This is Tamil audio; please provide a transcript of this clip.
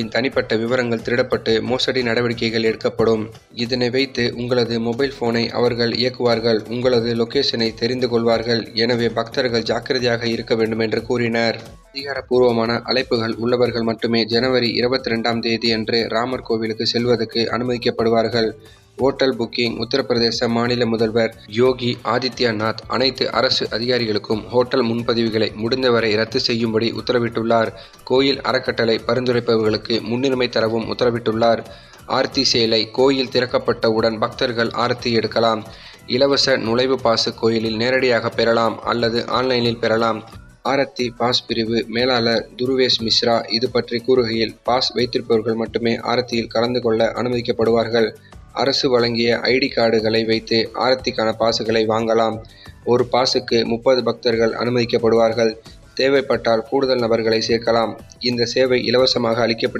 தனிப்பட்ட விவரங்கள் திருடப்பட்டு மோசடி நடவடிக்கைகள் எடுக்கப்படும். இதனை வைத்து உங்களது மொபைல் போனை அவர்கள் இயக்குவார்கள். உங்களது லொகேஷனை தெரிந்து கொள்வார்கள். எனவே பக்தர்கள் ஜாக்கிரதையாக இருக்க வேண்டும் என்று கூறினர். அதிகாரப்பூர்வமான அழைப்புகள் உள்ளவர்கள் மட்டுமே ஜனவரி 22ஆம் தேதி அன்று ராமர் கோவிலுக்கு செல்வதற்கு அனுமதிக்கப்படுவார்கள். ஓட்டல் புக்கிங் உத்தரப்பிரதேச மாநில முதல்வர் யோகி ஆதித்யநாத் அனைத்து அரசு அதிகாரிகளுக்கும் ஹோட்டல் முன்பதிவுகளை முடிந்தவரை ரத்து செய்யும்படி உத்தரவிட்டுள்ளார். கோயில் அறக்கட்டளை பரிந்துரைப்பவர்களுக்கு முன்னுரிமை தரவும் உத்தரவிட்டுள்ளார். ஆர்த்தி சேலை கோயில் திறக்கப்பட்டவுடன் பக்தர்கள் ஆரத்தி எடுக்கலாம். இலவச நுழைவு பாசு கோயிலில் நேரடியாக பெறலாம் அல்லது ஆன்லைனில் பெறலாம். ஆரத்தி பாஸ் பிரிவு மேலாளர் துருவேஷ் மிஸ்ரா இது பற்றி கூறுகையில், பாஸ் வைத்திருப்பவர்கள் மட்டுமே ஆரத்தியில் கலந்து கொள்ள அனுமதிக்கப்படுவார்கள். அரசு வழங்கிய ஐடி கார்டுகளை வைத்து ஆரத்திக்கான பாசுகளை வாங்கலாம். ஒரு பாசுக்கு 30 பக்தர்கள் அனுமதிக்கப்படுவார்கள். தேவைப்பட்டால் கூடுதல் நபர்களை சேர்க்கலாம். இந்த சேவை இலவசமாக அளிக்கப்படுகிறது.